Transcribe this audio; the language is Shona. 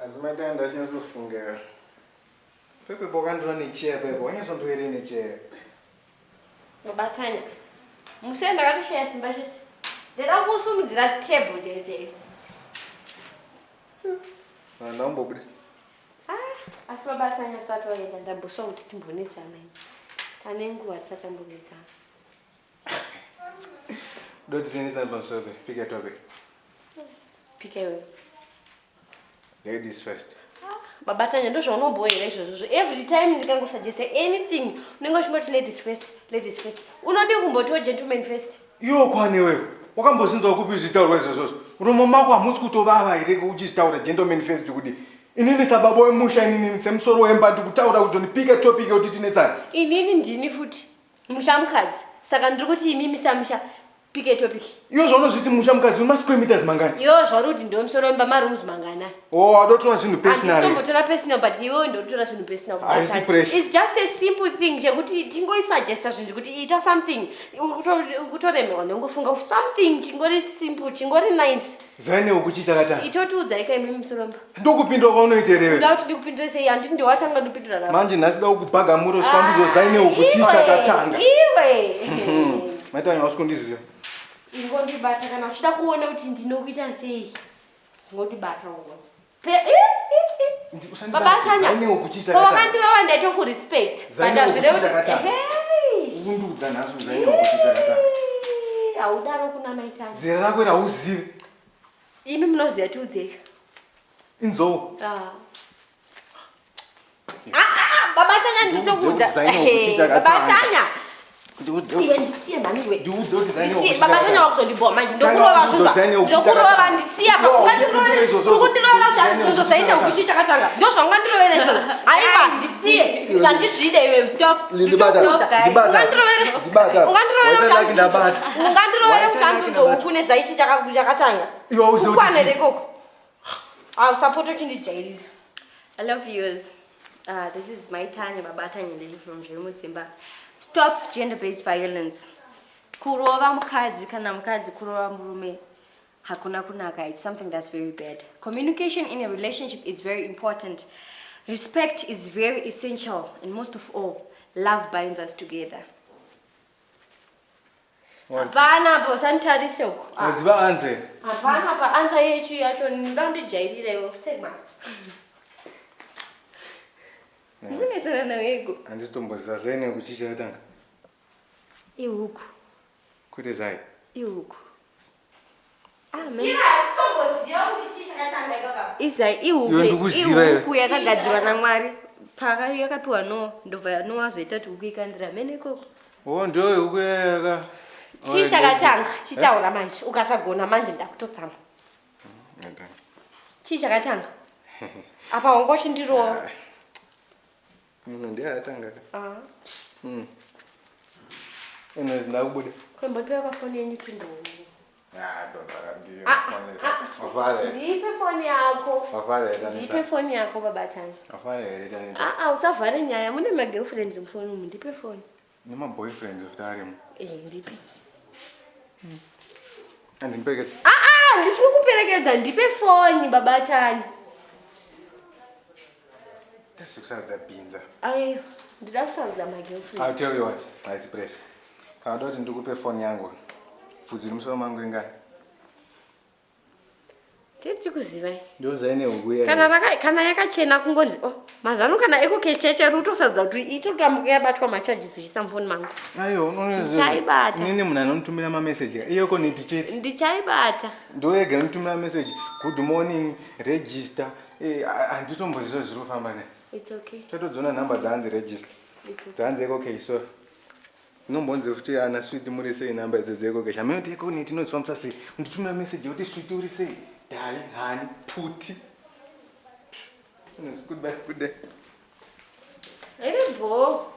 Azimata ndasinyazofunga. Pepe bokandira nechair pepe. Wanyazondwere nechair. Babatanya. Musenda katosheya simba chiti. Ndera kusumidzira table jeje. Ndaumbobuda. Asi babatanya usati waenda ndamboswa kuti timbonetsana. Tane nguva tisatambonetsana. Doti tenisa pamusobe. Pick a topic. Pick a Ladies first. Babatanya ndo zvaunobhoira izvozvo. Every time ndikangosuggest anything, unenge uchingoti ladies first, ladies first. Unode kumboti gentlemen first. Iwo kwane wewe. Wakambozinza kupi zvitaurwa izvozvo. Muromo mako hamusi kutovava here uchitaura gentlemen first kuti inini sababu wemusha inini semusoro wembati kutaura kuti ndipike topic yoti tinetsana. Inini ndini futi mushamukadzi. Saka ndiri kuti imimi samusha pick a topic. Iyo zvaunozviti mushamukadzi una square meters mangani? Yo zvauri kuti ndomusoro wemba marooms mangana. Oh, adotora zvinhu personal. Nditombotora personal but iwe ndotora zvinhu personal. It's just a simple thing chekuti tingoisuggesta zvinhu kuti ita something. Ukutoremerwa ndongofunga something chingori simple chingori nice. Zaine ukuchita katanga. Itotiudza ika imimi musoro wemba. Ndokupindwa kwaunoiterewe. Ndauti ndikupindure sei handiti ndiwatanga ndopindura rapo. Manje nasida ukubhaga muro shwambidzo zaine ukuchita katanga. Iwe. Maitanya usikundiziva. Ingondibata kana uchida kuona kuti ndinokuita sei. Ngondibata uone. Babatanya. Zaine ukuchita katanga. Wakandira ndaito ku respect. Undudza naso zaine ukuchita katanga. Audaro kuna maitanga. Zera rako rauzive. Imi munoziya tiudzeka. Inzo. Babatanya nditokuudza. Babatanya. Iwe ndisiye mamiwe. Babatanya wakuzondibhoma manje ndokurova zvuga. Ndokurova ndisiya. Ukundirovera kuti azvizondo zaine ukuchita katanga. Ndo zvaungandirovera izvozvo. Aiwa ndisiye. Ngandizvide iwe stop. Ungandirovera kuti anzonzouku nezaichi chakatanga. Ukwanere koko. I'll support what you do. Hello viewers. This is Maitanya Babatanya from Zimba. Stop gender-based violence. Kurova mukadzi kana mukadzi kurova murume hakuna kunaka. It's something that's very bad. Communication in a relationship is very important. Respect is very essential, and most of all, love binds us together. Hapana bo sanitarise uko. Uziva answer. Hapana pa answer yechu yacho ndandijairile sema. Munetsana nawego. Anditomboza zaine ukuchita katanga. Ihuku. Kuti zai. Ihuku. Ira asitomboziya kuti chakatanga ikaka. Izai ihuku yakagadzirwa naMwari. Paka yakapiwa no ndobva no azoita kuti huku ikandira mene koko. Oh ndo huku yaka. Chakatanga chitaura manje ukasagona manje ndakutotsama. Chakatanga. Apa wangochindiro. Ndiyatanga. Ndakubuda. Kwembotiwa kwafoni yenyu tindo. Afare. Ndipe foni yako. Afare danisa. Ndipe foni yako Babatanya. Afare danisa. Usavhare nyaya mune ma girlfriends mfoni mu ndipe foni. Nema boyfriends ufitari mu. Ndipe. Andimperekeza. Ndisikukuperekedza ndipe foni Babatanya. Tasikusaridza binza. Ayo, ndida kusaridza my girlfriend. I'll tell you what, nice pressure. Kana doti ndikupe phone yangu. Fudzi musoro mangu ringani. Tiri kuziva. Ndo zaine hukuya. Kana yakachena kungonzi. Mazano kana eko kecheche rutosadza kuti itotambuka yabatwa ma charges uchisa mfoni mangu. Ayo, unoziva. Nini munhu anotumira ma message. Iyoko neti chat. Ndichaibata. Ndo yega anotumira message. Good morning, register. Anditombozizvo zvirofamba ne. It's okay. Tatodzona number dzaanzi register. It's okay. Dzaanzi eko okay so. Nombonze futi ana sweet muri sei number dzeko kesha. Mimi eko neti inozifambisa sei. Nditumira message yoti sweet uri sei. Dai hani puti. Goodbye, good day. Hey, bo.